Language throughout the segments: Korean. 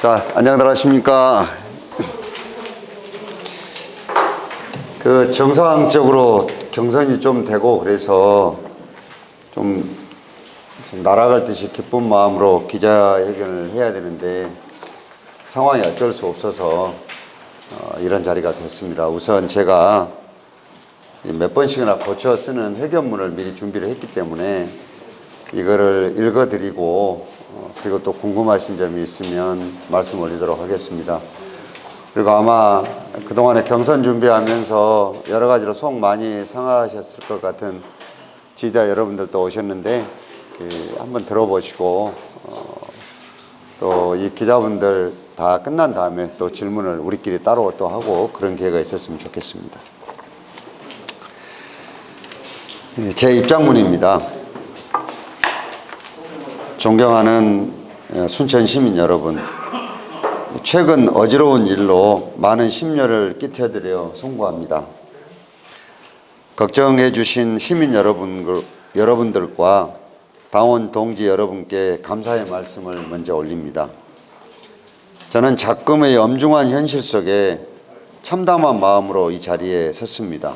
자, 안녕들 하십니까. 정상적으로 경선이 좀 되고 그래서 좀 날아갈 듯이 기쁜 마음으로 기자회견을 해야 되는데 상황이 어쩔 수 없어서 이런 자리가 됐습니다. 우선 제가 몇 번씩이나 고쳐 쓰는 회견문을 미리 준비를 했기 때문에 이거를 읽어드리고 그리고 또 궁금하신 점이 있으면 말씀 올리도록 하겠습니다. 그리고 아마 그동안에 경선 준비하면서 여러 가지로 속 많이 상하셨을 것 같은 지지자 여러분들도 오셨는데 한번 들어보시고 또 이 기자분들 다 끝난 다음에 또 질문을 우리끼리 따로 또 하고 그런 기회가 있었으면 좋겠습니다. 제 입장문입니다. 존경하는 순천 시민 여러분, 최근 어지러운 일로 많은 심려를 끼쳐드려 송구합니다. 걱정해 주신 시민 여러분들과 당원 동지 여러분께 감사의 말씀을 먼저 올립니다. 저는 작금의 엄중한 현실 속에 참담한 마음으로 이 자리에 섰습니다.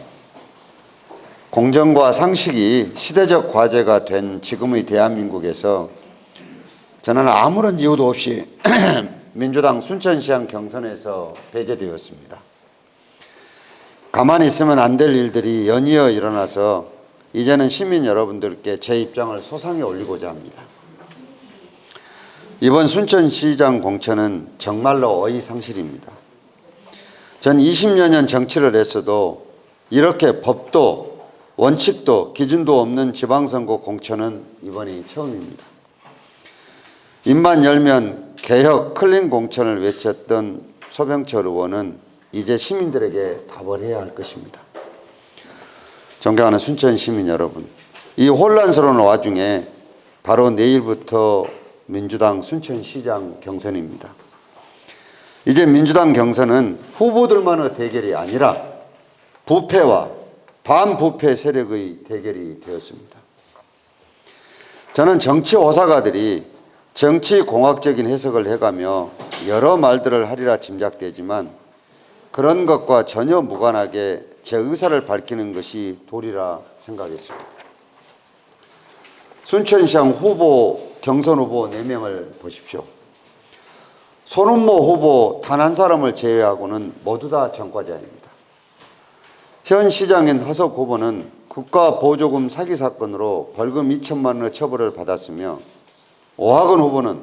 공정과 상식이 시대적 과제가 된 지금의 대한민국에서 저는 아무런 이유도 없이 민주당 순천시장 경선에서 배제되었습니다. 가만히 있으면 안 될 일들이 연이어 일어나서 이제는 시민 여러분들께 제 입장을 소상히 올리고자 합니다. 이번 순천시장 공천은 정말로 어이상실입니다. 전 20여 년 정치를 했어도 이렇게 법도 원칙도 기준도 없는 지방선거 공천은 이번이 처음입니다. 입만 열면 개혁 클린 공천을 외쳤던 소병철 의원은 이제 시민들에게 답을 해야 할 것입니다. 존경하는 순천 시민 여러분, 이 혼란스러운 와중에 바로 내일부터 민주당 순천시장 경선입니다. 이제 민주당 경선은 후보들만의 대결이 아니라 부패와 반부패 세력의 대결이 되었습니다. 저는 정치 오사가들이 정치공학적인 해석을 해가며 여러 말들을 하리라 짐작되지만 그런 것과 전혀 무관하게 제 의사를 밝히는 것이 도리라 생각했습니다. 순천시장 후보, 경선 후보 4명을 보십시오. 손은모 후보 단 한 사람을 제외하고는 모두 다 전과자입니다. 현 시장인 허석 후보는 국가보조금 사기 사건으로 벌금 2천만 원의 처벌을 받았으며 오학원 후보는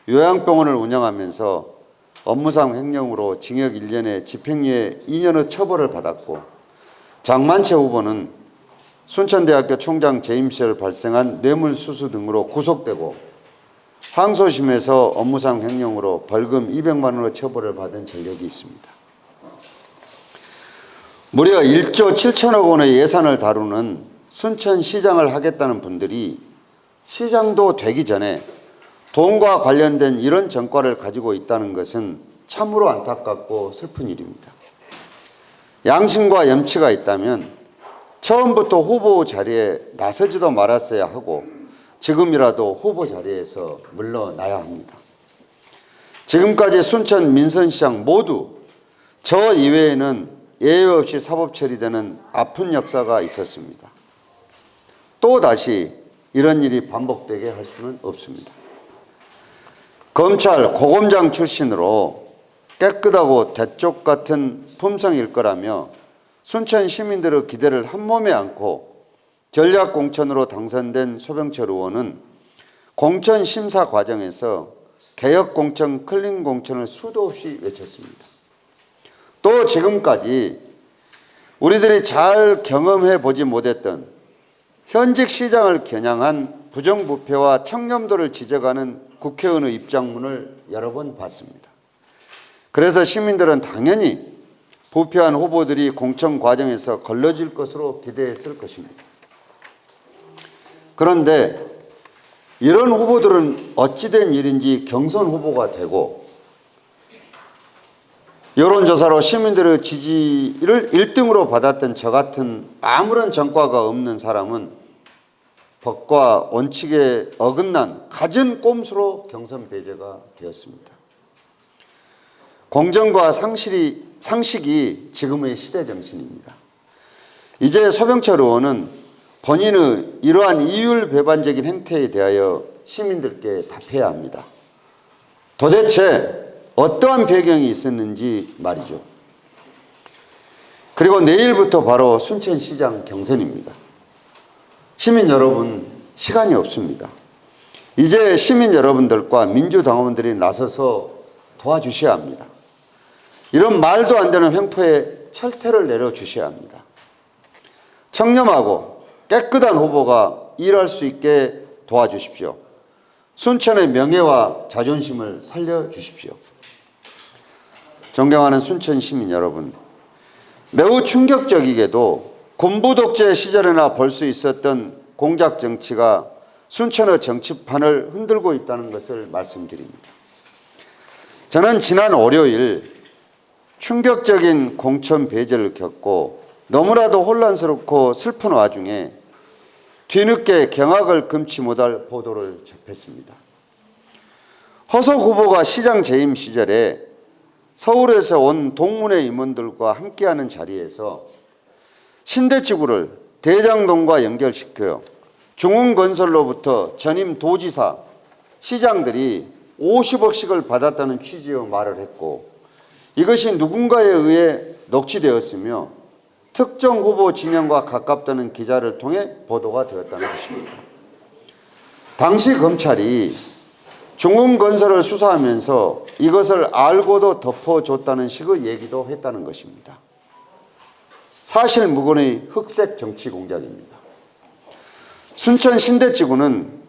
요양병원을 운영하면서 업무상 횡령으로 징역 1년에 집행유예 2년의 처벌을 받았고 장만채 후보는 순천대학교 총장 재임 시절 발생한 뇌물수수 등으로 구속되고 항소심에서 업무상 횡령으로 벌금 200만 원의 처벌을 받은 전력이 있습니다. 무려 1조 7천억 원의 예산을 다루는 순천시장을 하겠다는 분들이 시장도 되기 전에 돈과 관련된 이런 전과를 가지고 있다는 것은 참으로 안타깝고 슬픈 일입니다. 양심과 염치가 있다면 처음부터 후보 자리에 나서지도 말았어야 하고 지금이라도 후보 자리에서 물러나야 합니다. 지금까지 순천 민선시장 모두 저 이외에는 예외 없이 사법 처리되는 아픈 역사가 있었습니다. 또다시 이런 일이 반복되게 할 수는 없습니다. 검찰 고검장 출신으로 깨끗하고 대쪽 같은 품성일 거라며 순천 시민들의 기대를 한몸에 안고 전략공천으로 당선된 소병철 의원은 공천 심사 과정에서 개혁공천, 클린공천을 수도 없이 외쳤습니다. 또 지금까지 우리들이 잘 경험해 보지 못했던 현직 시장을 겨냥한 부정부패와 청렴도를 지적하는 국회의원의 입장문을 여러 번 봤습니다. 그래서 시민들은 당연히 부패한 후보들이 공천 과정에서 걸러질 것으로 기대했을 것입니다. 그런데 이런 후보들은 어찌된 일인지 경선 후보가 되고 여론조사로 시민들의 지지를 1등으로 받았던 저 같은 아무런 전과가 없는 사람은 법과 원칙에 어긋난 갖은 꼼수로 경선 배제가 되었습니다. 공정과 상식이 지금의 시대 정신입니다. 이제 소병철 의원은 본인의 이러한 이율 배반적인 행태에 대하여 시민들께 답해야 합니다. 도대체 어떠한 배경이 있었는지 말이죠. 그리고 내일부터 바로 순천시장 경선입니다. 시민 여러분, 시간이 없습니다. 이제 시민 여러분들과 민주당원들이 나서서 도와주셔야 합니다. 이런 말도 안 되는 횡포에 철퇴를 내려주셔야 합니다. 청렴하고 깨끗한 후보가 일할 수 있게 도와주십시오. 순천의 명예와 자존심을 살려주십시오. 존경하는 순천 시민 여러분, 매우 충격적이게도 군부 독재 시절에나 볼 수 있었던 공작 정치가 순천의 정치판을 흔들고 있다는 것을 말씀드립니다. 저는 지난 월요일 충격적인 공천 배제를 겪고 너무나도 혼란스럽고 슬픈 와중에 뒤늦게 경악을 금치 못할 보도를 접했습니다. 허석 후보가 시장 재임 시절에 서울에서 온 동문회 임원들과 함께하는 자리에서 신대지구를 대장동과 연결시켜 중흥건설로부터 전임 도지사, 시장들이 50억씩을 받았다는 취지의 말을 했고, 이것이 누군가에 의해 녹취되었으며 특정 후보 진영과 가깝다는 기자를 통해 보도가 되었다는 것입니다. 당시 검찰이 중흥건설을 수사하면서 이것을 알고도 덮어줬다는 식의 얘기도 했다는 것입니다. 사실 무근의 흑색 정치 공작입니다. 순천 신대지구는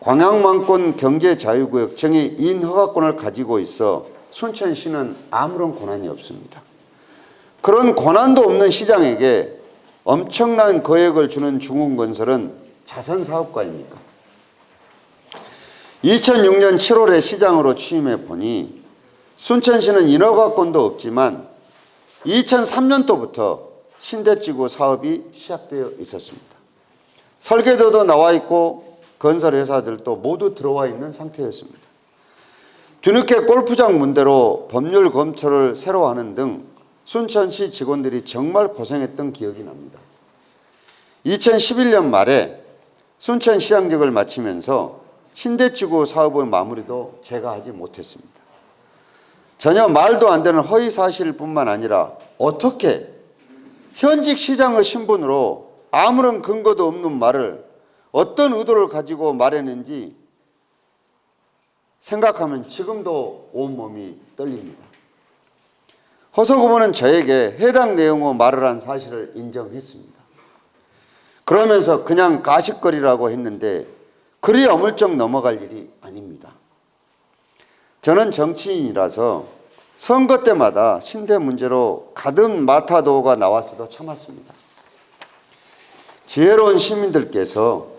광양만권 경제자유구역 정의 인허가권을 가지고 있어 순천시는 아무런 권한이 없습니다. 그런 권한도 없는 시장에게 엄청난 거액을 주는 중흥건설은 자선사업가입니까? 2006년 7월에 시장으로 취임해 보니 순천시는 인허가권도 없지만 2003년도부터 신대지구 사업이 시작되어 있었습니다. 설계도도 나와 있고 건설회사들도 모두 들어와 있는 상태였습니다. 뒤늦게 골프장 문제로 법률 검토를 새로 하는 등 순천시 직원들이 정말 고생했던 기억이 납니다. 2011년 말에 순천시장직을 마치면서 신대지구 사업의 마무리도 제가 하지 못했습니다. 전혀 말도 안 되는 허위사실뿐만 아니라 어떻게 현직 시장의 신분으로 아무런 근거도 없는 말을 어떤 의도를 가지고 말했는지 생각하면 지금도 온몸이 떨립니다. 허석 후보는 저에게 해당 내용의 말을 한 사실을 인정했습니다. 그러면서 그냥 가십거리라고 했는데 그리 어물쩍 넘어갈 일이 아닙니다. 저는 정치인이라서 선거 때마다 신대 문제로 가든 마타도가 나왔어도 참았습니다. 지혜로운 시민들께서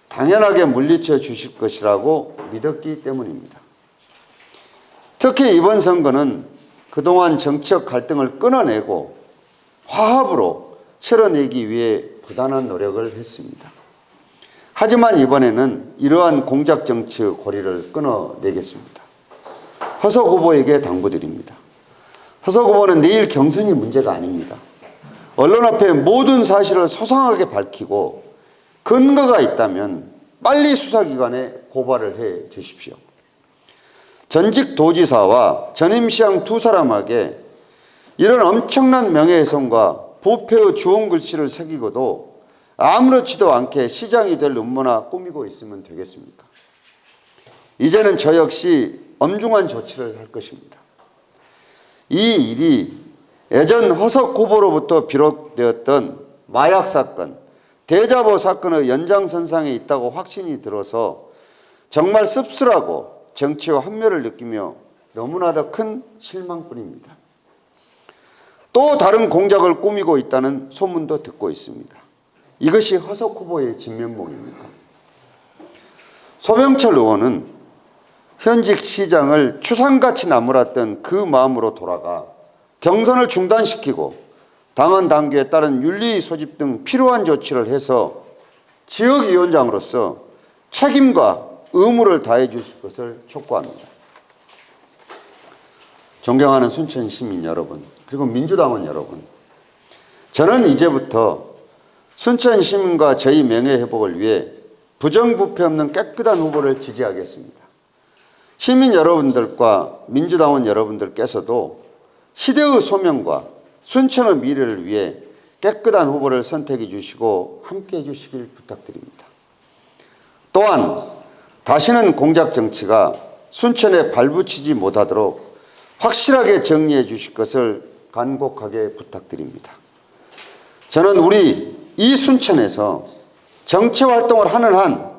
당연하게 물리쳐 주실 것이라고 믿었기 때문입니다. 특히 이번 선거는 그동안 정치적 갈등을 끊어내고 화합으로 채워내기 위해 부단한 노력을 했습니다. 하지만 이번에는 이러한 공작 정치의 고리를 끊어내겠습니다. 허석 후보에게 당부드립니다. 허석 후보는 내일 경선이 문제가 아닙니다. 언론 앞에 모든 사실을 소상하게 밝히고 근거가 있다면 빨리 수사기관에 고발을 해 주십시오. 전직 도지사와 전임시장 두 사람에게 이런 엄청난 명예훼손과 부패의 주홍 글씨를 새기고도 아무렇지도 않게 시장이 될 음모나 꾸미고 있으면 되겠습니까? 이제는 저 역시 엄중한 조치를 할 것입니다. 이 일이 예전 허석 후보로부터 비롯되었던 마약 사건, 대자보 사건의 연장선상에 있다고 확신이 들어서 정말 씁쓸하고 정치와 환멸을 느끼며 너무나도 큰 실망뿐입니다. 또 다른 공작을 꾸미고 있다는 소문도 듣고 있습니다. 이것이 허석 후보의 진면목입니까? 소병철 의원은 현직 시장을 추상같이 나무랐던 그 마음으로 돌아가 경선을 중단시키고 당헌 당규에 따른 윤리 소집 등 필요한 조치를 해서 지역위원장으로서 책임과 의무를 다해 주실 것을 촉구합니다. 존경하는 순천 시민 여러분, 그리고 민주당원 여러분, 저는 이제부터 순천 시민과 저희 명예 회복을 위해 부정부패 없는 깨끗한 후보를 지지하겠습니다. 시민 여러분들과 민주당원 여러분들께서도 시대의 소명과 순천의 미래를 위해 깨끗한 후보를 선택해 주시고 함께해 주시길 부탁드립니다. 또한 다시는 공작 정치가 순천에 발붙이지 못하도록 확실하게 정리해 주실 것을 간곡하게 부탁드립니다. 저는 우리 이 순천에서 정치 활동을 하는 한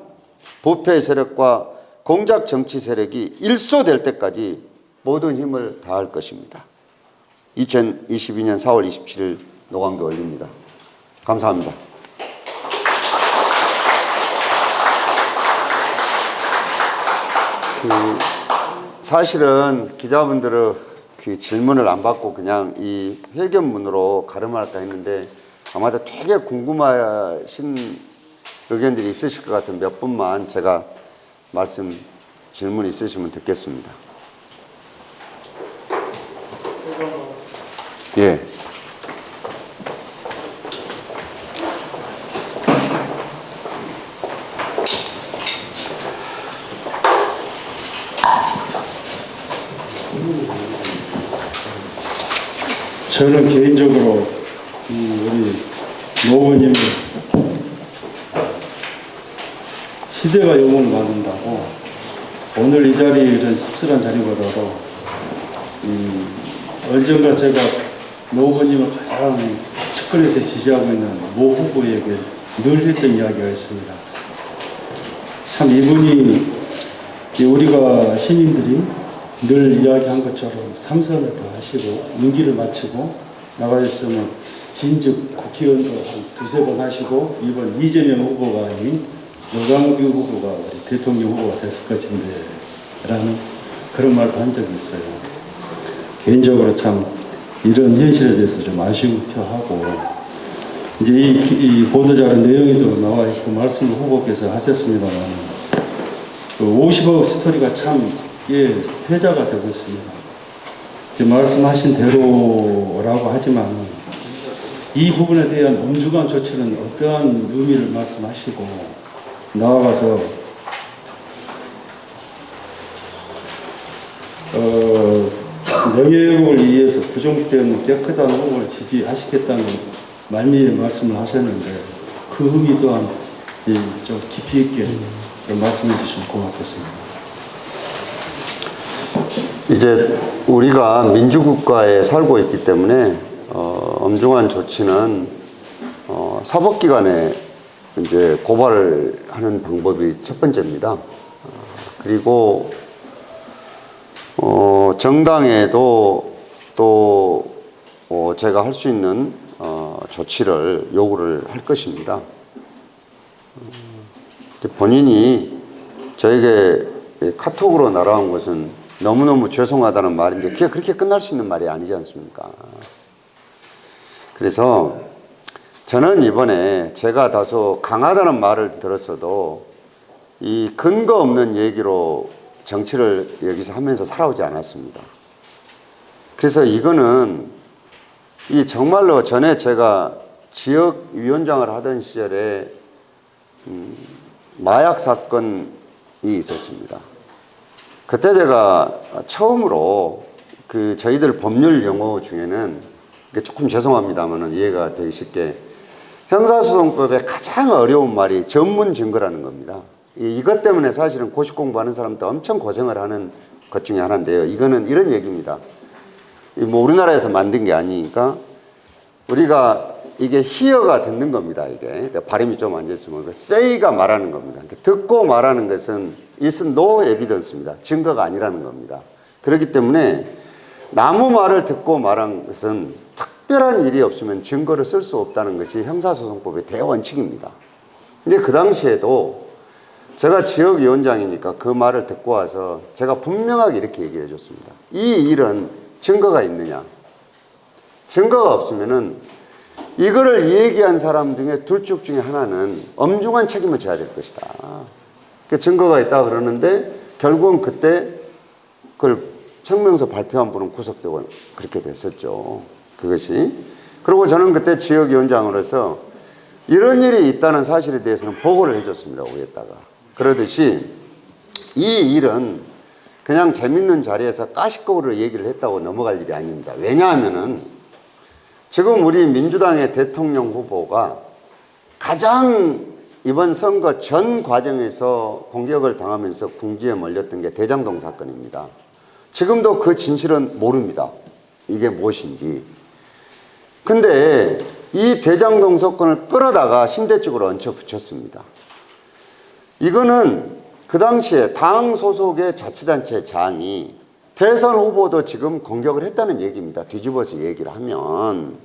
부패 세력과 공작 정치 세력이 일소될 때까지 모든 힘을 다할 것입니다. 2022년 4월 27일 노광교 올립니다. 감사합니다. 사실은 기자분들의 그 질문을 안 받고 그냥 이 회견문으로 가름할까 했는데 아마도 되게 궁금하신 의견들이 있으실 것 같은 몇 분만 제가 질문 있으시면 듣겠습니다. 예. 저는 개인적으로 우리 노 의원님을 시대가 영혼을 받는다고 오늘 이 자리 이런 씁쓸한 자리보다도 언젠가 제가 노 의원님을 가장 측근에서 지지하고 있는 모 후보에게 늘 했던 이야기가 있습니다. 참 이분이 우리가 시민들이 늘 이야기한 것처럼 삼선을 더 하시고 임기를 마치고 나가셨으면 진즉 국회의원도 한 두세 번 하시고 이번 이재명 후보가 아닌 노광규 후보가 우리 대통령 후보가 됐을 것인데 라는 그런 말도 한 적이 있어요. 개인적으로 참 이런 현실에 대해서 좀 아쉬움표 하고 이제 이 보도자료 내용에도 나와 있고 말씀을 후보께서 하셨습니다만 그 50억 스토리가 참 회자가 되고 있습니다. 지금 말씀하신 대로라고 하지만 이 부분에 대한 엄중한 조치는 어떠한 의미를 말씀하시고 나아가서 명예회복을 위해서 부정부패 깨끗한 후보를 지지하시겠다는 말미에 말씀을 하셨는데 그 의미 또한 좀 깊이 있게 말씀해 주시면 고맙겠습니다. 이제 우리가 민주국가에 살고 있기 때문에 엄중한 조치는 사법기관에 이제 고발을 하는 방법이 첫 번째입니다. 그리고 정당에도 또 제가 할 수 있는 조치를 요구를 할 것입니다. 본인이 저에게 카톡으로 날아온 것은 너무너무 죄송하다는 말인데 그게 그렇게 끝날 수 있는 말이 아니지 않습니까? 그래서 저는 이번에 제가 다소 강하다는 말을 들었어도 이 근거 없는 얘기로 정치를 여기서 하면서 살아오지 않았습니다. 그래서 이거는 이 정말로 전에 제가 지역위원장을 하던 시절에 마약 사건이 있었습니다. 그때 제가 처음으로 그 저희들 법률 용어 중에는 조금 죄송합니다만 이해가 되기 쉽게 형사소송법의 가장 어려운 말이 전문 증거라는 겁니다. 이것 때문에 사실은 고시 공부하는 사람도 엄청 고생을 하는 것 중에 하나인데요. 이거는 이런 얘기입니다. 뭐 우리나라에서 만든 게 아니니까 우리가 이게 히어가 듣는 겁니다. 이게 발음이 좀 안 좋지만 say가 말하는 겁니다. 듣고 말하는 것은 is no evidence입니다. 증거가 아니라는 겁니다. 그렇기 때문에 남의 말을 듣고 말한 것은 특별한 일이 없으면 증거를 쓸 수 없다는 것이 형사소송법의 대원칙입니다. 근데 그 당시에도 제가 지역위원장이니까 그 말을 듣고 와서 제가 분명하게 이렇게 얘기해 줬습니다. 이 일은 증거가 있느냐? 증거가 없으면은 이거를 얘기한 사람 중에 둘 중에 하나는 엄중한 책임을 져야 될 것이다. 그 증거가 있다 그러는데 결국은 그때 그걸 성명서 발표한 분은 구속되고 그렇게 됐었죠. 그것이. 그리고 저는 그때 지역위원장으로서 이런 일이 있다는 사실에 대해서는 보고를 해줬습니다. 위에다가. 그러듯이 이 일은 그냥 재밌는 자리에서 까시거리로 얘기를 했다고 넘어갈 일이 아닙니다. 왜냐하면은 지금 우리 민주당의 대통령 후보가 가장 이번 선거 전 과정에서 공격을 당하면서 궁지에 몰렸던 게 대장동 사건입니다. 지금도 그 진실은 모릅니다. 이게 무엇인지. 근데 이 대장동 사건을 끌어다가 신대 쪽으로 얹혀 붙였습니다. 이거는 그 당시에 당 소속의 자치단체 장이 대선 후보도 지금 공격을 했다는 얘기입니다. 뒤집어서 얘기를 하면.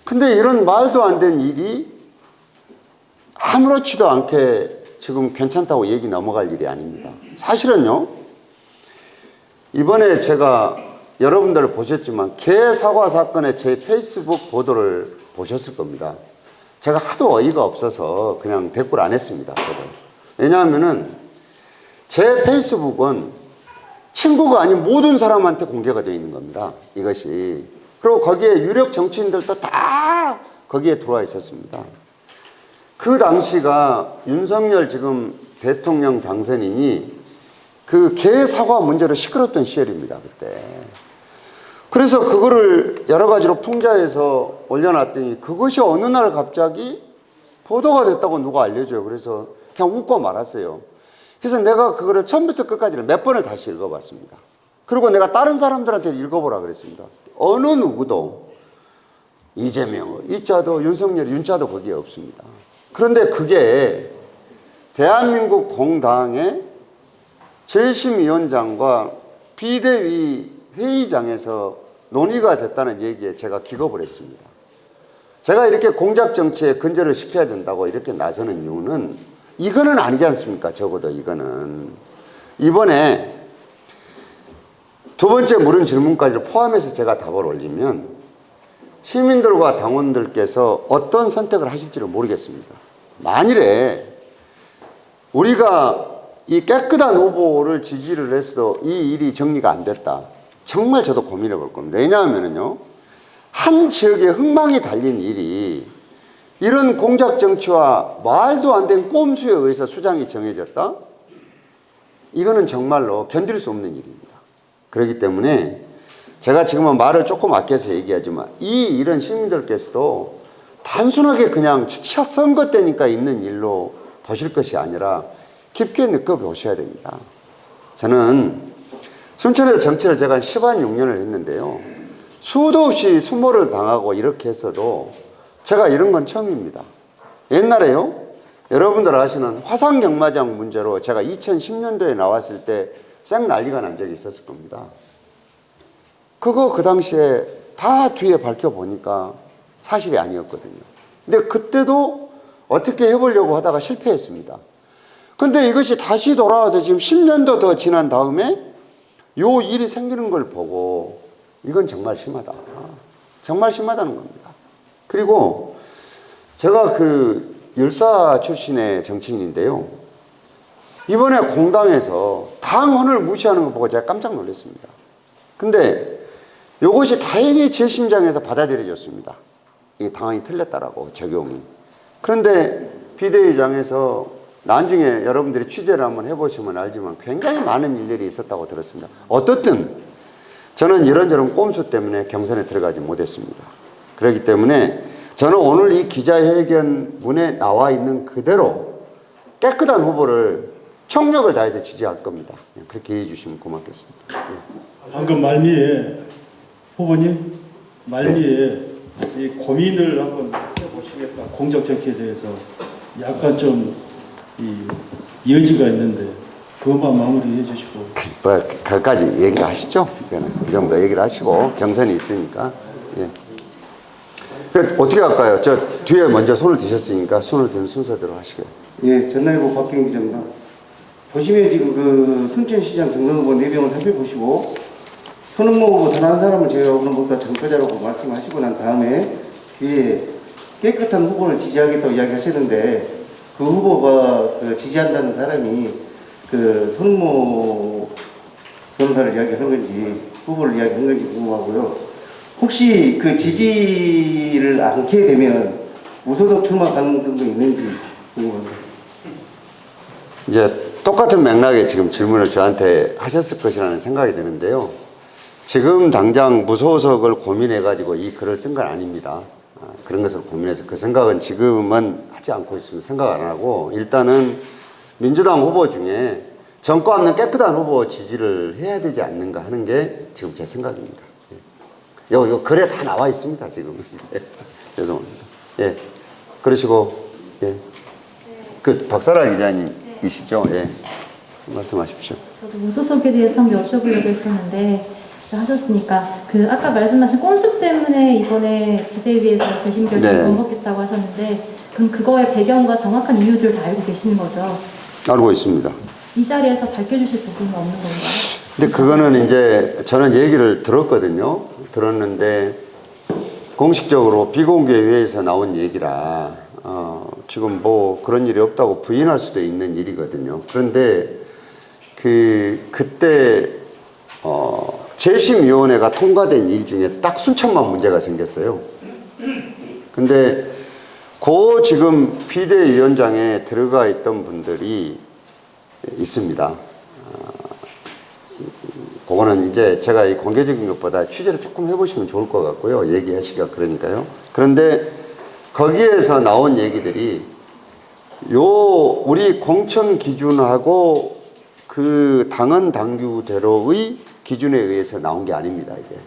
근데 이런 말도 안 되는 일이 아무렇지도 않게 지금 괜찮다고 얘기 넘어갈 일이 아닙니다. 사실은요, 이번에 제가 여러분들 보셨지만 개 사과 사건의 제 페이스북 보도를 보셨을 겁니다. 제가 하도 어이가 없어서 그냥 댓글 안 했습니다. 왜냐하면은 제 페이스북은 친구가 아닌 모든 사람한테 공개가 되어 있는 겁니다. 이것이. 그리고 거기에 유력 정치인들도 다 거기에 들어와 있었습니다. 그 당시가 윤석열 지금 대통령 당선인이 그 개 사과 문제로 시끄럽던 시절입니다. 그때. 그래서 그거를 여러 가지로 풍자해서 올려놨더니 그것이 어느 날 갑자기 보도가 됐다고 누가 알려줘요. 그래서 그냥 웃고 말았어요. 그래서 내가 그거를 처음부터 끝까지 몇 번을 다시 읽어봤습니다. 그리고 내가 다른 사람들한테 읽어보라 그랬습니다. 어느 누구도 이재명, 이자도 윤석열, 윤자도 거기에 없습니다. 그런데 그게 대한민국 공당의 재심위원장과 비대위 회의장에서 논의가 됐다는 얘기에 제가 기겁을 했습니다. 제가 이렇게 공작 정치에 근절을 시켜야 된다고 이렇게 나서는 이유는 이거는 아니지 않습니까? 적어도 이거는. 이번에 두 번째 물은 질문까지를 포함해서 제가 답을 올리면 시민들과 당원들께서 어떤 선택을 하실지를 모르겠습니다. 만일에 우리가 이 깨끗한 후보를 지지를 했어도 이 일이 정리가 안 됐다. 정말 저도 고민해 볼 겁니다. 왜냐하면요, 한 지역에 흥망이 달린 일이 이런 공작 정치와 말도 안 된 꼼수에 의해서 수장이 정해졌다? 이거는 정말로 견딜 수 없는 일입니다. 그렇기 때문에 제가 지금은 말을 조금 아껴서 얘기하지만 이 일은 시민들께서도 단순하게 그냥 선거 때니까 있는 일로 보실 것이 아니라 깊게 느껴보셔야 됩니다. 저는 순천에서 정치를 제가 10한 6년을 했는데요. 수도 없이 수모를 당하고 이렇게 했어도 제가 이런 건 처음입니다. 옛날에요, 여러분들 아시는 화상경마장 문제로 제가 2010년도에 나왔을 때 쌩 난리가 난 적이 있었을 겁니다. 그거 그 당시에 다 뒤에 밝혀보니까 사실이 아니었거든요. 근데 그때도 어떻게 해보려고 하다가 실패했습니다. 근데 이것이 다시 돌아와서 지금 10년도 더 지난 다음에 요 일이 생기는 걸 보고 이건 정말 심하다. 정말 심하다는 겁니다. 그리고 제가 그 율사 출신의 정치인인데요. 이번에 공당에서 당헌을 무시하는 거 보고 제가 깜짝 놀랐습니다. 근데 이것이 다행히 제 심장에서 받아들여졌습니다. 이 당헌이 틀렸다라고 적용이. 그런데 비대위장에서 나중에 여러분들이 취재를 한번 해보시면 알지만 굉장히 많은 일들이 있었다고 들었습니다. 어떻든 저는 이런저런 꼼수 때문에 경선에 들어가지 못했습니다. 그렇기 때문에 저는 오늘 이 기자회견문에 나와 있는 그대로 깨끗한 후보를 총력을 다해서 지지할 겁니다. 그렇게 이해해 주시면 고맙겠습니다. 방금 말미에 후보님 말미에 이 고민을 한번 해보시겠다. 공작 정치에 대해서 약간 좀 이 여지가 있는데 그것만 마무리해 주시고. 뭐 그까지 얘기를 하시죠. 이거는 그 정도 얘기를 하시고 경선이 있으니까. 예. 어떻게 할까요? 저 뒤에 먼저 손을 드셨으니까 손을 드는 순서대로 하시게요. 예, 전날고 박경 기자입니다. 보시면 지금 그 순천시장 경선 후보 4명을 살펴보시고 손흥모 후보 단 한 사람을 제외하고는 모두 다 정표자라고 말씀하시고 난 다음에 뒤에 깨끗한 후보를 지지하겠다고 이야기하셨는데 그 후보가 그 지지한다는 사람이 그 손흥모 변호사를 이야기한 건지 후보를 이야기한 건지 궁금하고요. 혹시 그 지지를 않게 되면 무소속 출마 가능성도 있는지 궁금합니다. 이제 똑같은 맥락의 지금 질문을 저한테 하셨을 것이라는 생각이 드는데요. 지금 당장 무소속을 고민해가지고 이 글을 쓴 건 아닙니다. 그런 것을 고민해서 그 생각은 지금은 하지 않고 있습니다. 생각 안 하고 일단은 민주당 후보 중에 전과 없는 깨끗한 후보 지지를 해야 되지 않는가 하는 게 지금 제 생각입니다. 요 글에 다 나와 있습니다, 지금. 죄송합니다. 예. 그러시고, 예. 그 박사라 기자님이시죠? 예. 말씀하십시오. 저도 무소속에 대해서 한번 여쭤보려고 했었는데 하셨으니까 그 아까 말씀하신 꼼수 때문에 이번에 비대위에서 재심 결정을 번복했다고 하셨는데 그럼 그거의 배경과 정확한 이유들을 다 알고 계시는 거죠? 알고 있습니다. 이 자리에서 밝혀주실 부분은 없는 건가요? 근데 그거는 이제 저는 얘기를 들었거든요. 들었는데 공식적으로 비공개회에서 나온 얘기라 지금 뭐 그런 일이 없다고 부인할 수도 있는 일이거든요. 그런데 그때 재심위원회가 통과된 일 중에 딱 순천만 문제가 생겼어요. 근데 그 지금 비대위원장에 들어가 있던 분들이 있습니다. 그거는 이제 제가 이 공개적인 것보다 취재를 조금 해보시면 좋을 것 같고요. 얘기하시기가 그러니까요. 그런데 거기에서 나온 얘기들이 우리 공천 기준하고 그 당헌 당규대로의 기준에 의해서 나온 게 아닙니다, 이게.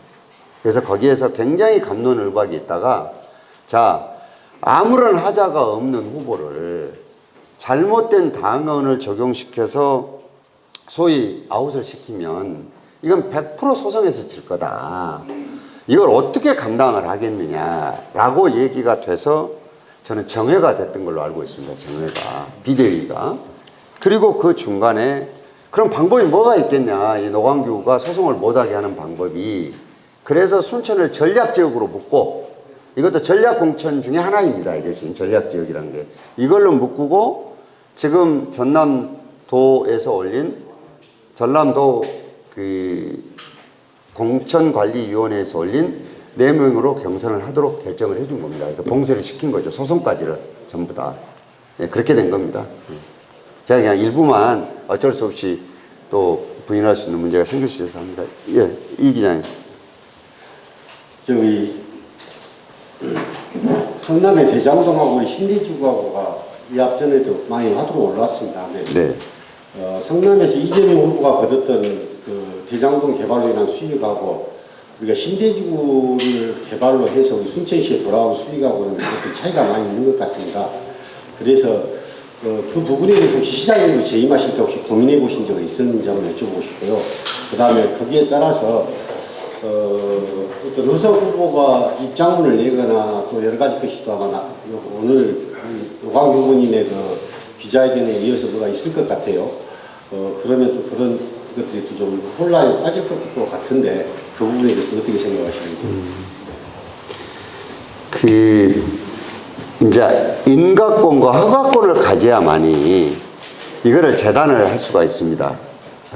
그래서 거기에서 굉장히 갑론을박이 있다가 자, 아무런 하자가 없는 후보를 잘못된 당헌을 적용시켜서 소위 아웃을 시키면 이건 100% 소송에서 질 거다. 이걸 어떻게 감당을 하겠느냐라고 얘기가 돼서 저는 정회가 됐던 걸로 알고 있습니다. 정회가. 비대위가. 그리고 그 중간에 그럼 방법이 뭐가 있겠냐. 이 노광규가 소송을 못하게 하는 방법이. 그래서 순천을 전략지역으로 묶고 이것도 전략공천 중에 하나입니다. 이것이 전략지역이라는 게. 이걸로 묶고 지금 전남도에서 올린 전남도 그 공천관리위원회에서 올린 4명으로 경선을 하도록 결정을 해준 겁니다. 그래서 봉쇄를 시킨 거죠. 소송까지를 전부 다. 예, 그렇게 된 겁니다. 예. 제가 그냥 일부만 어쩔 수 없이 또 부인할 수 있는 문제가 생길 수 있어서 합니다. 예, 이 기자님. 저기 성남의 대장동하고 신대지구하고가 이 앞전에도 많이 화두가 올라왔습니다. 네. 성남에서 이재명 후보가 거뒀던 그 대장동 개발로 인한 수익하고 우리가 신대지구를 개발로 해서 우리 순천시에 돌아온 수익하고는 어떤 차이가 많이 있는 것 같습니다. 그래서 그 부분에 대해서 혹시 시장님도 재임하실 때 혹시 고민해 보신 적이 있었는지 한번 여쭤보고 싶고요. 그 다음에 거기에 따라서 어떤 의석 후보가 입장문을 내거나 또 여러 가지 것이 또 아마 오늘 노광규 후보님의 그 기자회견에 이어서 뭐가 있을 것 같아요. 그러면 또 그런 것들이 또 좀 혼란에 빠질 것 같은데 그 부분에 대해서 어떻게 생각하시는지. 이제 인가권과 허가권을 가져야만이 이거를 재단을 할 수가 있습니다.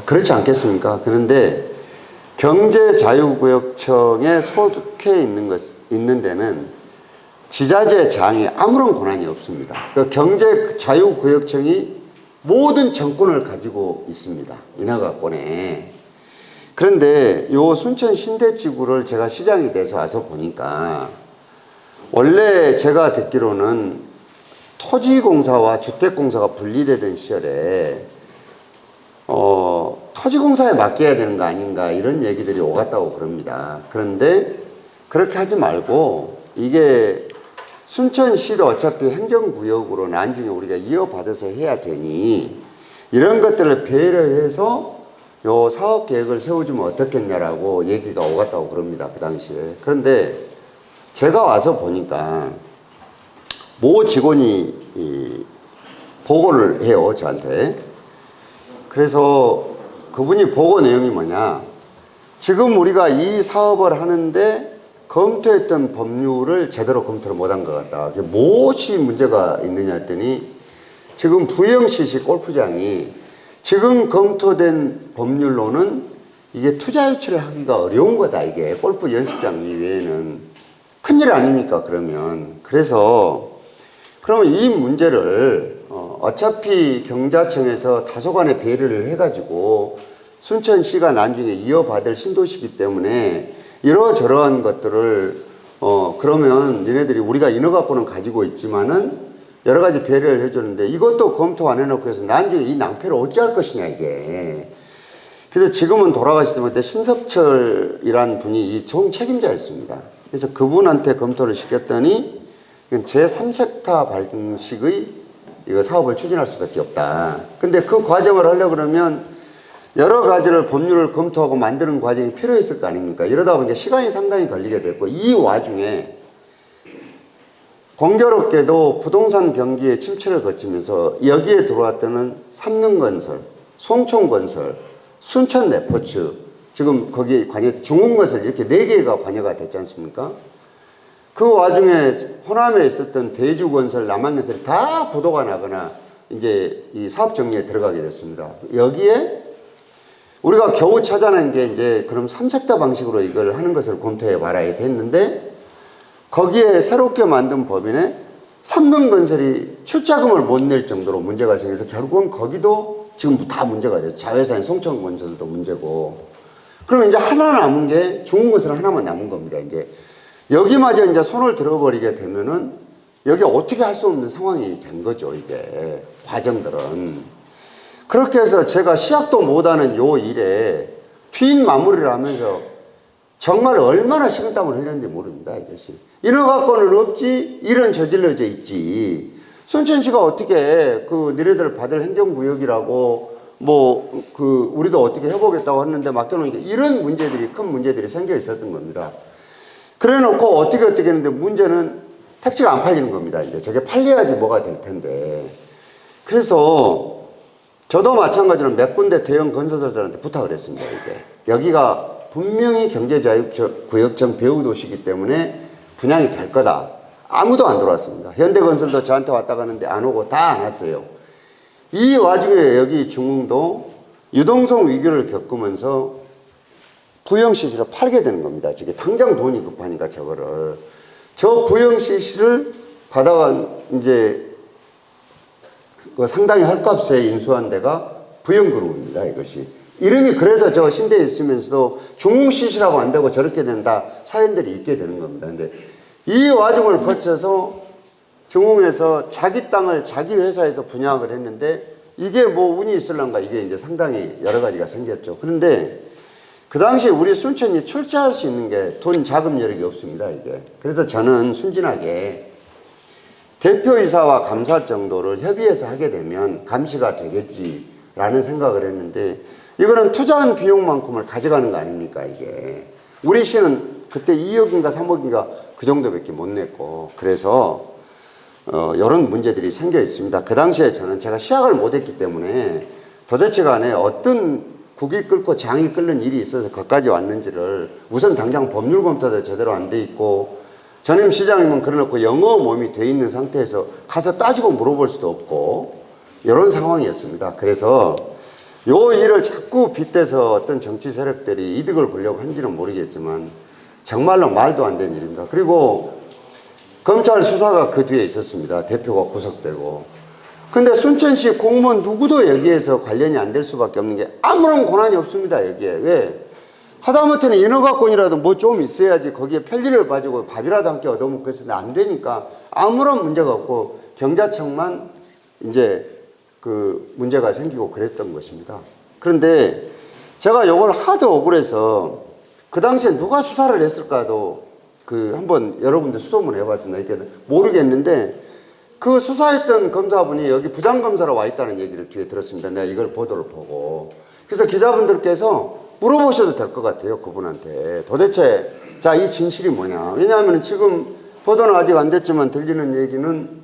그렇지 않겠습니까? 그런데 경제자유구역청에 속해 있는 데는 지자체장이 아무런 권한이 없습니다. 그 경제자유구역청이 모든 정권을 가지고 있습니다. 인허가권에. 그런데 요 순천 신대지구를 제가 시장이 돼서 와서 보니까 원래 제가 듣기로는 토지공사와 주택공사가 분리되던 시절에 토지공사에 맡겨야 되는 거 아닌가 이런 얘기들이 오갔다고 그럽니다. 그런데 그렇게 하지 말고 이게 순천시도 어차피 행정구역으로 나중에 우리가 이어받아서 해야 되니 이런 것들을 배려해서 요 사업 계획을 세워주면 어떻겠냐라고 얘기가 오갔다고 그럽니다. 그 당시에. 그런데 제가 와서 보니까 모 직원이 보고를 해요, 저한테. 그래서 그분이 보고 내용이 뭐냐. 지금 우리가 이 사업을 하는데 검토했던 법률을 제대로 검토를 못한 것 같다. 무엇이 문제가 있느냐 했더니 지금 부영시시 골프장이 지금 검토된 법률로는 이게 투자 유치를 하기가 어려운 거다. 이게 골프 연습장 이외에는 큰일 아닙니까? 그러면 그래서 그러면 이 문제를 어차피 경자청에서 다소간의 배려를 해가지고 순천시가 나중에 이어받을 신도시기 때문에 이러저러한 것들을 그러면 얘네들이 우리가 인허가권은 가지고 있지만은 여러 가지 배려를 해주는데 이것도 검토 안 해놓고 해서 나중에 이 낭패를 어찌할 것이냐 이게. 그래서 지금은 돌아가시지만 신석철이라는 분이 이 총책임자였습니다. 그래서 그분한테 검토를 시켰더니 제3섹터 방식의 이거 사업을 추진할 수밖에 없다. 근데 그 과정을 하려고 그러면 여러 가지를 법률을 검토하고 만드는 과정이 필요했을 거 아닙니까? 이러다 보니까 시간이 상당히 걸리게 됐고 이 와중에 공교롭게도 부동산 경기의 침체를 거치면서 여기에 들어왔던 삼능건설, 송촌건설, 순천레포츠 지금 거기에 중흥건설 이렇게 4개가 관여가 됐지 않습니까? 그 와중에 호남에 있었던 대주건설, 남한건설이 다 부도가 나거나 이제 이 사업 정리에 들어가게 됐습니다. 여기에 우리가 겨우 찾아낸 게 이제 그럼 3섹터 방식으로 이걸 하는 것을 검토해 봐라 해서 했는데 거기에 새롭게 만든 법인에 삼능건설이 출자금을 못 낼 정도로 문제가 생겨서 결국은 거기도 지금 다 문제가 돼서 자회사인 송천건설도 문제고 그럼 이제 하나 남은 게 중흥건설 하나만 남은 겁니다. 이제 여기마저 이제 손을 들어버리게 되면은 여기 어떻게 할 수 없는 상황이 된 거죠. 이게 과정들은. 그렇게 해서 제가 시작도 못하는 요 일에 투인 마무리를 하면서 정말 얼마나 식은땀을 흘렸는지 모릅니다. 이것이. 인허가권은 없지, 일은 저질러져 있지. 순천시가 어떻게 그 니네들 받을 행정구역이라고 우리도 어떻게 해보겠다고 했는데 맡겨놓으니까 이런 문제들이, 큰 문제들이 생겨 있었던 겁니다. 그래 놓고 어떻게 했는데 문제는 택지가 안 팔리는 겁니다. 이제 저게 팔려야지 뭐가 될 텐데. 그래서 저도 마찬가지로 몇 군데 대형 건설사들한테 부탁을 했습니다. 이게. 여기가 분명히 경제자유구역형 배후도시이기 때문에 분양이 될 거다. 아무도 안 들어왔습니다. 현대건설도 저한테 왔다 가는데 안 오고 다 안 왔어요. 이 와중에 여기 중흥도 유동성 위기를 겪으면서 부영CC를 팔게 되는 겁니다. 지금 당장 돈이 급하니까 저거를. 저 부영CC를 받아간 이제 그 상당히 헐값에 인수한 데가 부영그룹입니다. 이것이. 이름이 그래서 저 신대에 있으면서도 중흥CC라고 안 되고 저렇게 된다 사연들이 있게 되는 겁니다. 근데 이 와중을 거쳐서 중흥에서 자기 땅을 자기 회사에서 분양을 했는데 이게 뭐 운이 있을란가 이게 이제 상당히 여러 가지가 생겼죠. 그런데 그 당시 우리 순천이 출자할 수 있는 게 돈 자금 여력이 없습니다. 이게. 그래서 저는 순진하게 대표이사와 감사 정도를 협의해서 하게 되면 감시가 되겠지라는 생각을 했는데 이거는 투자한 비용만큼을 가져가는 거 아닙니까 이게. 우리 시는 그때 2억인가 3억인가 그 정도밖에 못 냈고 그래서 이런 문제들이 생겨 있습니다. 그 당시에 저는 제가 시작을 못했기 때문에 도대체 간에 어떤 국이 끓고 장이 끓는 일이 있어서 거기까지 왔는지를 우선 당장 법률 검토도 제대로 안 돼 있고 전임 시장님은 그래놓고 영어 몸이 돼 있는 상태에서 가서 따지고 물어볼 수도 없고 이런 상황이었습니다. 그래서 요 일을 자꾸 빗대서 어떤 정치 세력들이 이득을 보려고 한지는 모르겠지만 정말로 말도 안 되는 일입니다. 그리고 검찰 수사가 그 뒤에 있었습니다. 대표가 구속되고. 근데 순천시 공무원 누구도 여기에서 관련이 안 될 수밖에 없는 게 아무런 권한이 없습니다. 여기에. 왜? 하다못해는 인허가권이라도 뭐 좀 있어야지 거기에 편리를 봐주고 밥이라도 함께 얻어먹고 했는데 안 되니까 아무런 문제가 없고 경자청만 이제 그 문제가 생기고 그랬던 것입니다. 그런데 제가 요걸 하도 억울해서 그 당시에 누가 수사를 했을까도 그 한번 여러분들 수소문 해봤습니다. 이렇게 모르겠는데 그 수사했던 검사분이 여기 부장검사로 와 있다는 얘기를 뒤에 들었습니다. 내가 이걸 보도를 보고. 그래서 기자분들께서 물어보셔도 될 것 같아요. 그분한테. 도대체 자, 이 진실이 뭐냐. 왜냐하면 지금 보도는 아직 안 됐지만 들리는 얘기는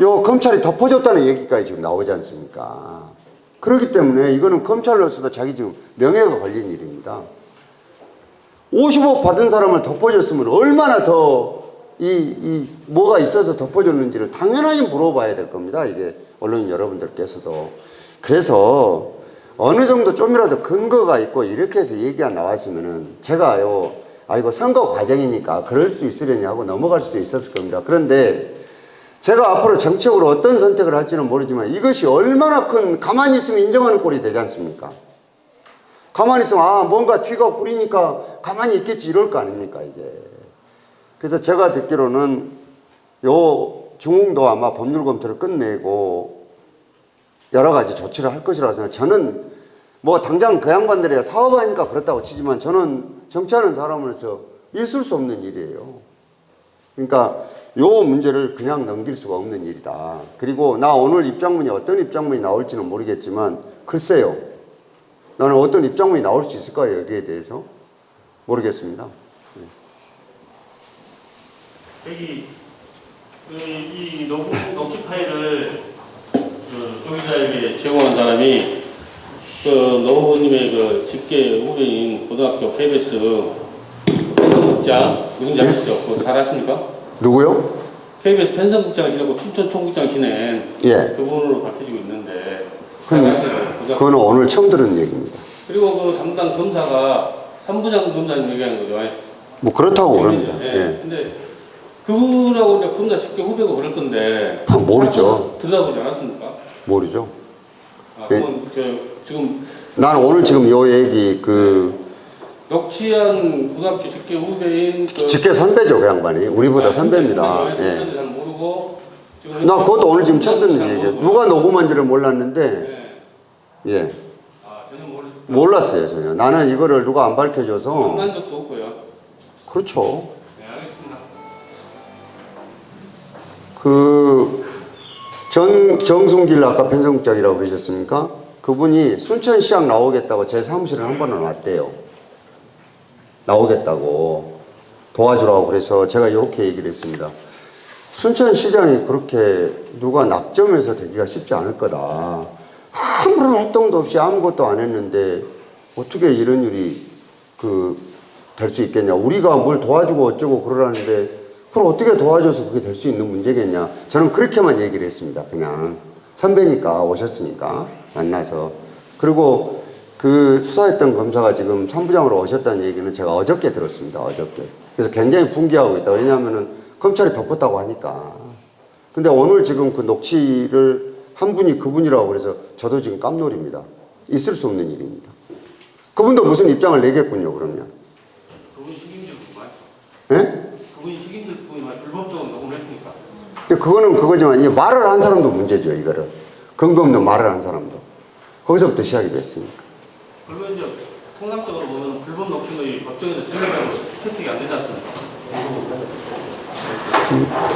요 검찰이 덮어줬다는 얘기까지 지금 나오지 않습니까? 그렇기 때문에 이거는 검찰로서도 자기 지금 명예가 걸린 일입니다. 50억 받은 사람을 덮어줬으면 얼마나 더 뭐가 있어서 덮어줬는지를 당연하게 물어봐야 될 겁니다. 이게 언론인 여러분들께서도. 그래서 어느 정도 좀이라도 근거가 있고 이렇게 해서 얘기가 나왔으면은 제가요, 아, 이거 선거 과정이니까 그럴 수 있으려니 하고 넘어갈 수도 있었을 겁니다. 그런데 제가 앞으로 정책으로 어떤 선택을 할지는 모르지만 이것이 얼마나 큰, 가만히 있으면 인정하는 꼴이 되지 않습니까? 가만히 있으면, 아, 뭔가 튀가 뿌리니까 가만히 있겠지, 이럴 거 아닙니까, 이게. 그래서 제가 듣기로는 요 중흥도 아마 법률 검토를 끝내고 여러 가지 조치를 할 것이라고 생각해요. 저는 뭐 당장 그 양반들이 사업하니까 그렇다고 치지만 저는 정치하는 사람으로서 있을 수 없는 일이에요. 그러니까 요 문제를 그냥 넘길 수가 없는 일이다. 그리고 나 오늘 입장문이 어떤 입장문이 나올지는 모르겠지만 글쎄요. 나는 어떤 입장문이 나올 수 있을까요? 여기에 대해서? 모르겠습니다. 여기 이 녹취 파일을 조 기자에게 제공한 사람이 노 후보님의 그 직계 후배인 고등학교 KBS 편성국장 누군지 아시죠? 그거 잘 아십니까? 누구요? KBS 편성국장을 지내고 춘천 총국장 지낸 예. 그분으로 밝혀지고 있는데 그거는 오늘 처음 들은 얘기입니다. 그리고 그 담당 검사가 삼부장 검사님 얘기하는 거죠. 뭐 그렇다고 그럽니다. 예. 예. 근데 그분하고 이제 검사 직계 후배가 그럴 건데 모르죠. 들여다보지 않았습니까? 모르죠. 아, 그건 지금 나는 오늘 지금 요 얘기 녹취한 고등학교 직계 후배인 직계 선배죠, 그 양반이. 우리보다 선배입니다. 예. 잘 모르고 나 그것도 오늘 지금 처음 듣는 얘기예요. 누가 녹음한지를 몰랐는데, 네. 예. 아, 전혀 몰랐어요, 전혀. 나는 이거를 누가 안 밝혀줘서. 만난 적도 없고요. 그렇죠. 네, 알겠습니다. 정순길 아까 편성국장이라고 그러셨습니까? 그분이 순천시장 나오겠다고 제 사무실에 한 번은 왔대요. 나오겠다고 도와주라고 그래서 제가 이렇게 얘기를 했습니다. 순천시장이 그렇게 누가 낙점해서 되기가 쉽지 않을 거다. 아무런 활동도 없이 아무것도 안 했는데 어떻게 이런 일이 될 수 있겠냐. 우리가 뭘 도와주고 어쩌고 그러라는데 그걸 어떻게 도와줘서 그게 될 수 있는 문제겠냐. 저는 그렇게만 얘기를 했습니다. 그냥 선배니까 오셨으니까 만나서. 그리고 그 수사했던 검사가 지금 삼부장으로 오셨다는 얘기는 제가 어저께 들었습니다. 어저께. 그래서 굉장히 분개하고 있다. 왜냐하면은 검찰이 덮었다고 하니까. 근데 오늘 지금 그 녹취를 한 분이 그분이라고 그래서 저도 지금 깜놀입니다. 있을 수 없는 일입니다. 그분도 무슨 입장을 내겠군요, 그러면. 그분이 책임질 부분 예? 그분이 책임질 부분이 불법적으로 녹음을 했으니까. 근데 그거는 그거지만 이 말을 한 사람도 문제죠, 이거를. 근거 없는 말을 한 사람도. 거기서부터 시작이 됐으니까. 그리고 이제 통상적으로 보면 불법 녹취물이 법정에서 증거로 채택이 안 되지 않습니까?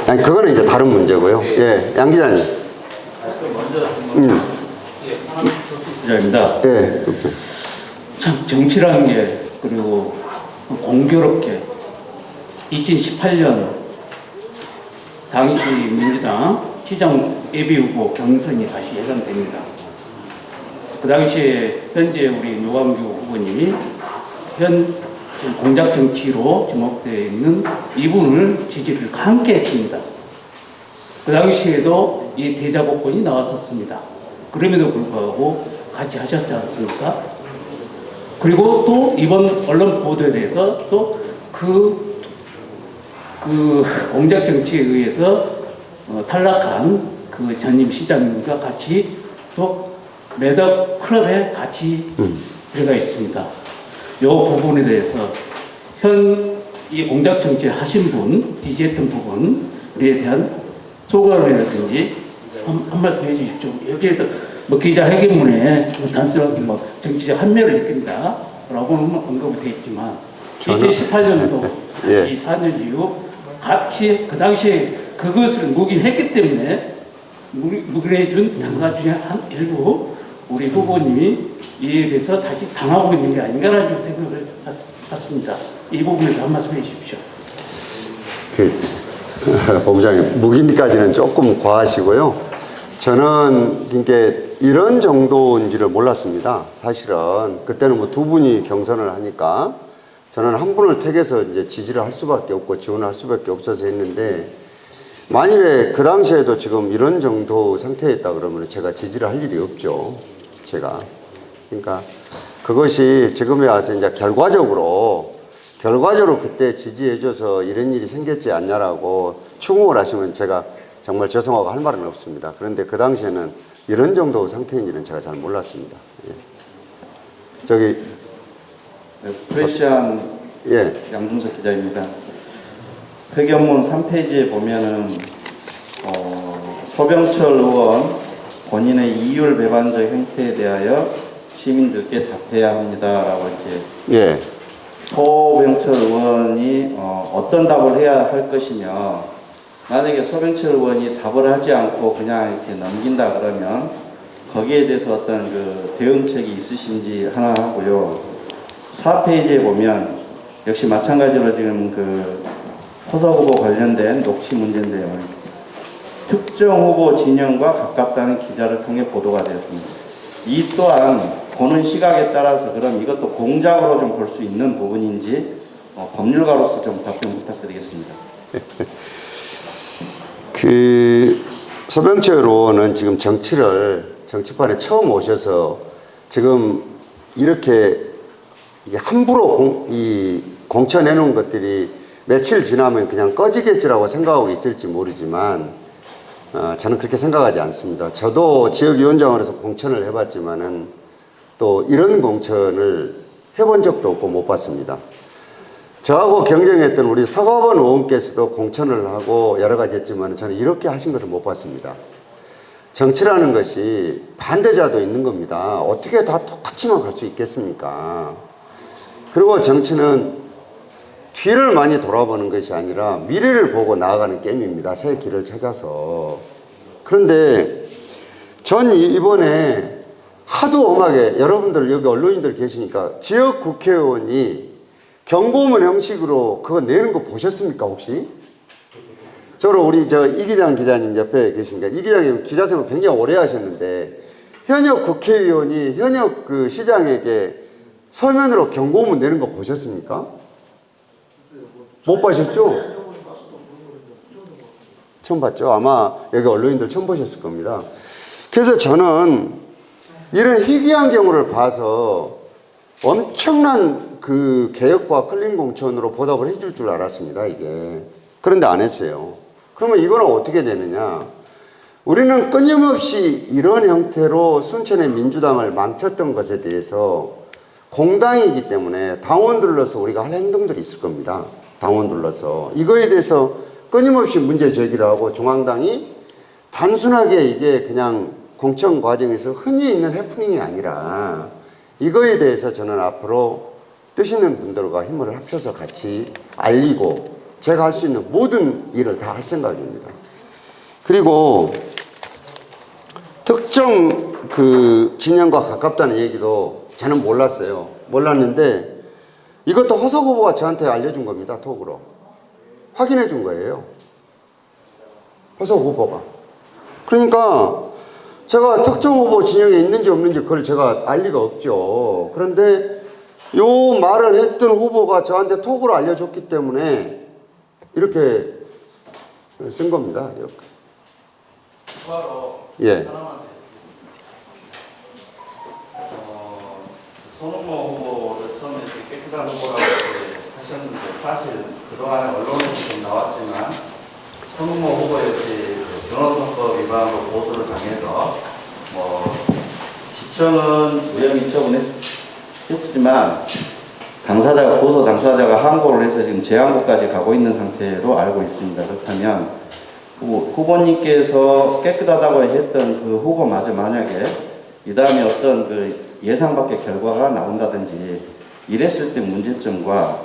아니, 그거는 이제 다른 문제고요. 예, 양 기자님. 기자입니다. 예. 참 정치라는 게 그리고 공교롭게 2018년 당시 민주당 시장 예비후보 경선이 다시 예상됩니다. 그 당시에 현재 우리 노광규 후보님이 현 공작 정치로 지목되어 있는 이분을 지지를 함께 했습니다. 그 당시에도 이 대자보권이 나왔었습니다. 그럼에도 불구하고 같이 하셨지 않습니까? 그리고 또 이번 언론 보도에 대해서 또 그 공작 정치에 의해서 탈락한 그 전임 시장님과 같이 또 매덕 클럽에 같이 들어가 있습니다. 이 부분에 대해서 현 이 공작 정치 하신 분, 지지했던 부분에 대한 소감이라든지 한 말씀 해주십시오. 여기에도 뭐 기자회견문에 단순하게 뭐 정치적 한멸을 느낀다 라고는 언급이 되어 있지만 2018년도 예. 이 4년 이후 같이 그 당시에 그것을 묵인했기 때문에 묵인해준 당사 중에 한 일부 우리 후보님이 이에 대해서 다시 당하고 있는 게 아닌가라는 생각을 갖습니다. 이 부분에서 한 말씀 해주십시오. 본부장님, 묵인까지는 조금 과하시고요. 저는 그러니까 이런 정도인지를 몰랐습니다. 사실은 그때는 뭐 두 분이 경선을 하니까 저는 한 분을 택해서 이제 지지를 할 수밖에 없고 지원을 할 수밖에 없어서 했는데 만일에 그 당시에도 지금 이런 정도 상태였다 그러면 제가 지지를 할 일이 없죠. 제가. 그러니까 그것이 지금에 와서 이제 결과적으로 그때 지지해줘서 이런 일이 생겼지 않냐라고 추궁을 하시면 제가 정말 죄송하고 할 말은 없습니다. 그런데 그 당시에는 이런 정도 상태인 일은 제가 잘 몰랐습니다. 예. 저기 프레시안 예. 양준석 기자입니다. 회견문 3페이지에 보면은 소병철 의원 본인의 이율 배반적 행태에 대하여 시민들께 답해야 합니다라고 이렇게 예. 소병철 의원이 어떤 답을 해야 할 것이며, 만약에 소병철 의원이 답을 하지 않고 그냥 이렇게 넘긴다 그러면 거기에 대해서 어떤 그 대응책이 있으신지 하나 하고요. 4페이지에 보면 역시 마찬가지로 지금 그 호석 후보 관련된 녹취 문제인데요. 특정 후보 진영과 가깝다는 기자를 통해 보도가 되었습니다. 이 또한 보는 시각에 따라서 그럼 이것도 공작으로 좀 볼 수 있는 부분인지 법률가로서 좀 답변 부탁드리겠습니다. 그 소병철 의원은 지금 정치판에 처음 오셔서 지금 이렇게 함부로 공천해놓은 것들이 며칠 지나면 그냥 꺼지겠지라고 생각하고 있을지 모르지만 저는 그렇게 생각하지 않습니다. 저도 지역위원장으로서 공천을 해봤지만은 또 이런 공천을 해본 적도 없고 못 봤습니다. 저하고 경쟁했던 우리 서가번 의원께서도 공천을 하고 여러 가지 했지만 저는 이렇게 하신 것을 못 봤습니다. 정치라는 것이 반대자도 있는 겁니다. 어떻게 다 똑같이만 갈 수 있겠습니까? 그리고 정치는 뒤를 많이 돌아보는 것이 아니라 미래를 보고 나아가는 게임입니다. 새 길을 찾아서. 그런데 전 이번에 하도 엄하게 여러분들 여기 언론인들 계시니까 지역 국회의원이 경고문 형식으로 그거 내는 거 보셨습니까 혹시? 저로 우리 이기장 기자님 옆에 계신가? 이 기자님 기자 생활 굉장히 오래 하셨는데 현역 국회의원이 현역 그 시장에게 서면으로 경고문 내는 거 보셨습니까? 못 보셨죠? 처음 봤죠? 아마 여기 언론인들 처음 보셨을 겁니다. 그래서 저는 이런 희귀한 경우를 봐서 엄청난 그 개혁과 클린 공천으로 보답을 해줄 줄 알았습니다, 이게. 그런데 안 했어요. 그러면 이거는 어떻게 되느냐? 우리는 끊임없이 이런 형태로 순천의 민주당을 망쳤던 것에 대해서 공당이기 때문에 당원들로서 우리가 할 행동들이 있을 겁니다. 당원들로서. 이거에 대해서 끊임없이 문제 제기를 하고 중앙당이 단순하게 이게 그냥 공천 과정에서 흔히 있는 해프닝이 아니라 이거에 대해서 저는 앞으로 뜻 있는 분들과 힘을 합쳐서 같이 알리고 제가 할 수 있는 모든 일을 다 할 생각입니다. 그리고 특정 그 진영과 가깝다는 얘기도 저는 몰랐어요. 몰랐는데 이것도 허석 후보가 저한테 알려준 겁니다. 톡으로. 확인해 준 거예요. 허석 후보가. 그러니까 제가 특정 후보 진영에 있는지 없는지 그걸 제가 알 리가 없죠. 그런데 요 말을 했던 후보가 저한테 톡으로 알려줬기 때문에 이렇게 쓴 겁니다. 이렇게. 추가로 예. 하나만 손흥모 후보를 처음에 깨끗한 후보라고 하셨는데 사실 그동안 언론에서 좀 나왔지만 손흥모 후보 역시 변호사법 위반으로 고소를 당해서 시청은 무혐의 처분했지만 고소 당사자가 항고를 해서 지금 재항고까지 가고 있는 상태로 알고 있습니다. 그렇다면 후보님께서 깨끗하다고 했던 그 후보마저 만약에 이 다음에 어떤 그 예상 밖의 결과가 나온다든지 이랬을 때 문제점과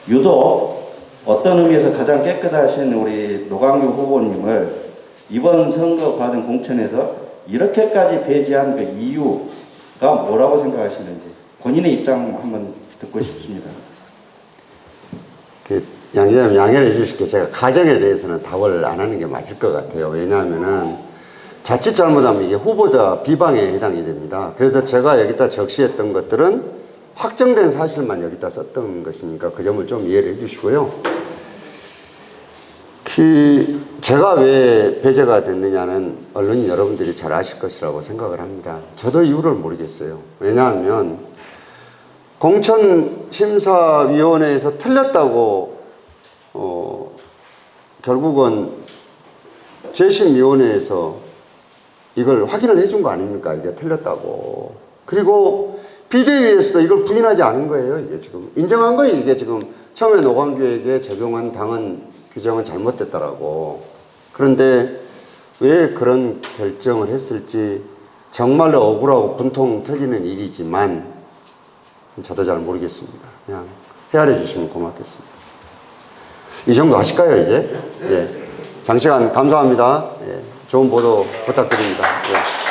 유독 어떤 의미에서 가장 깨끗하신 우리 노광규 후보님을 이번 선거 과정 공천에서 이렇게까지 배제한 그 이유가 뭐라고 생각하시는지 본인의 입장 한번 듣고 싶습니다. 양 기자님 양해해 주실게요. 제가 가정에 대해서는 답을 안 하는 게 맞을 것 같아요. 왜냐하면은 자칫 잘못하면 이게 후보자 비방에 해당이 됩니다. 그래서 제가 여기다 적시했던 것들은 확정된 사실만 여기다 썼던 것이니까 그 점을 좀 이해를 해 주시고요. 제가 왜 배제가 됐느냐는 언론인 여러분들이 잘 아실 것이라고 생각을 합니다. 저도 이유를 모르겠어요. 왜냐하면 공천심사위원회에서 틀렸다고 결국은 재심위원회에서 이걸 확인을 해준 거 아닙니까? 이게 틀렸다고. 그리고 비대위에서도 이걸 부인하지 않은 거예요. 이게 지금 인정한 거예요. 이게 지금 처음에 노광규에게 적용한 당헌 규정은 잘못됐다라고. 그런데 왜 그런 결정을 했을지 정말로 억울하고 분통 터지는 일이지만 저도 잘 모르겠습니다. 그냥 헤아려 주시면 고맙겠습니다. 이 정도 하실까요, 이제? 예. 장시간 감사합니다. 예. 좋은 보도 부탁드립니다. 예.